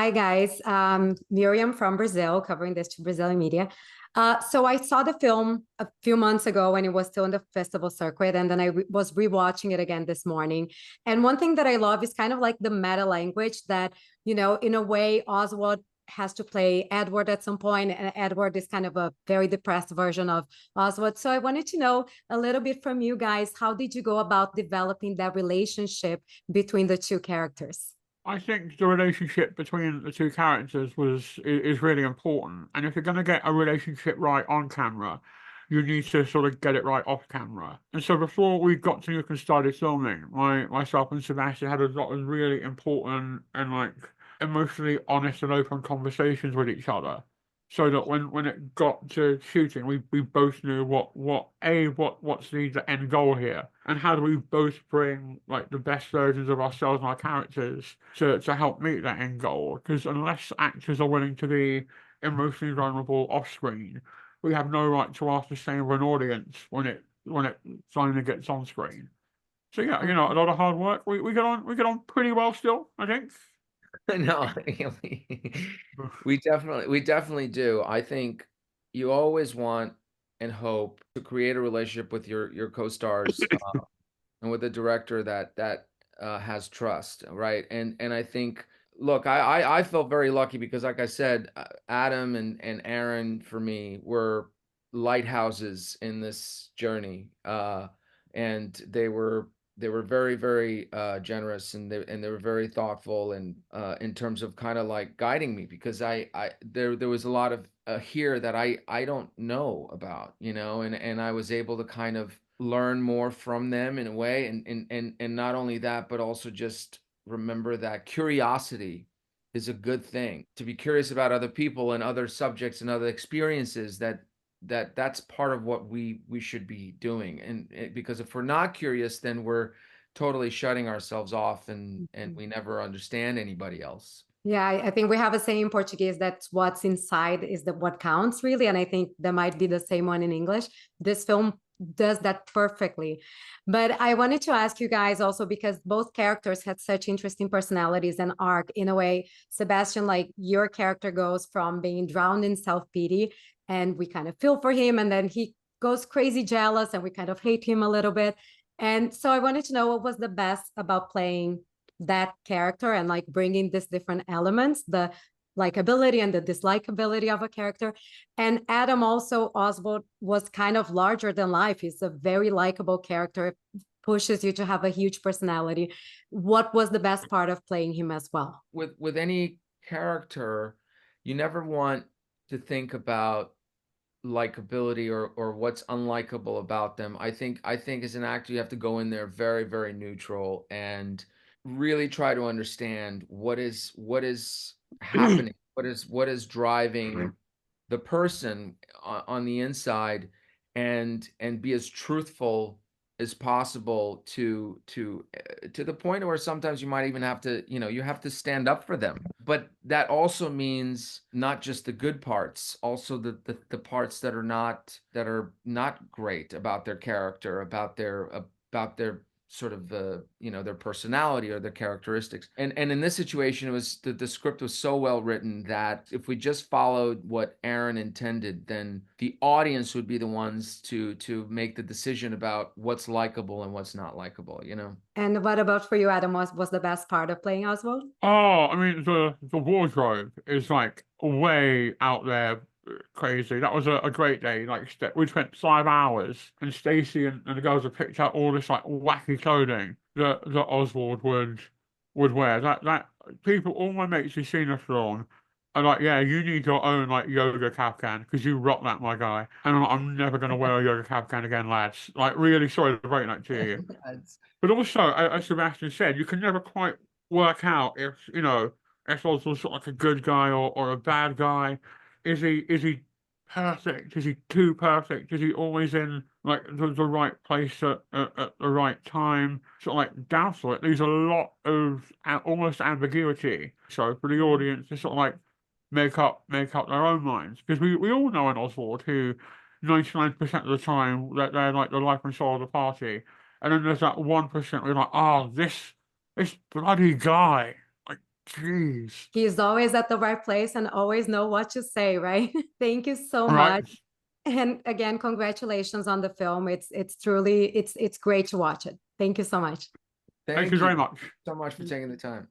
Hi guys, Miriam from Brazil, covering this to Brazilian media. So I saw the film a few months ago when it was still in the festival circuit, and then I was rewatching it again this morning. And one thing that I love is kind of like the meta language that, in a way, Oswald has to play Edward at some point, and Edward is kind of a very depressed version of Oswald. So I wanted to know a little bit from you guys, how did you go about developing that relationship between the two characters? I think the relationship between the two characters is really important, and if you're going to get a relationship right on camera, you need to sort of get it right off camera. And so before we got to Nuke and started filming, myself and Sebastian had a lot of really important and like emotionally honest and open conversations with each other, so that when it got to shooting, we both knew what's the end goal here, and how do we both bring like the best versions of ourselves and our characters to help meet that end goal. Because unless actors are willing to be emotionally vulnerable off screen, we have no right to ask the same of an audience when it finally gets on screen. So yeah, a lot of hard work. We get on pretty well still, I think. No, we definitely do. I think you always want and hope to create a relationship with your co-stars, and with a director that has trust, right? And I think, look, I felt very lucky because, like I said, Adam and Aaron for me were lighthouses in this journey, and they were very, very generous, and they were very thoughtful, and in terms of kind of like guiding me, because there was a lot of here that I don't know about, and I was able to kind of learn more from them in a way, and not only that, but also just remember that curiosity is a good thing. To be curious about other people and other subjects and other experiences, that's part of what we should be doing. And because if we're not curious, then we're totally shutting ourselves off, and we never understand anybody else. Yeah, I think we have a saying in Portuguese that what's inside is the what counts, really. And I think there might be the same one in English. This film does that perfectly. But I wanted to ask you guys also, because both characters had such interesting personalities and arc. In a way, Sebastian, like your character goes from being drowned in self-pity, and we kind of feel for him, and then he goes crazy jealous, and we kind of hate him a little bit. And so I wanted to know what was the best about playing that character and like bringing these different elements, the likability and the dislikability of a character. And Adam, also Oswald, was kind of larger than life. He's a very likable character, pushes you to have a huge personality. What was the best part of playing him as well? With any character, you never want to think about likability or what's unlikable about them. I think as an actor, you have to go in there very, very neutral and really try to understand what is happening, what is driving the person on the inside, and be as truthful as possible to the point where sometimes you might even have to, you have to stand up for them. But that also means not just the good parts, also the parts that are not great about their character, about their sort of their personality or their characteristics. And in this situation, it was the script was so well written that if we just followed what Aaron intended, then the audience would be the ones to make the decision about what's likable and what's not likable. And what about for you, Adam? Was the best part of playing Oswald? Oh, I mean the wardrobe is like way out there, crazy. That was a great day. Like we spent 5 hours, and Stacy and the girls have picked out all this like wacky clothing that Oswald would wear. That people, all my mates who've seen the film are like, yeah, you need your own like yoga Kaftan because you rock that, my guy. And I'm never gonna wear a yoga Kaftan again, lads. Like, really sorry to break that to you. That's- But also, as Sebastian said, you can never quite work out if Oswald's sort of like a good guy or a bad guy. Is he perfect? Is he too perfect? Is he always in like the right place at the right time? Sort of like doubtful. It leaves a lot of almost ambiguity. So for the audience to sort of like make up their own minds, because we all know an Oswald who 99% of the time that they're like the life and soul of the party, and then there's that 1% where you're like, oh, this bloody guy, like, Jeez. He's always at the right place and always know what to say, right? Thank you so Right. much. And again, congratulations on the film. It's truly, it's great to watch it. Thank you so much. Thank you very much. so much for taking the time.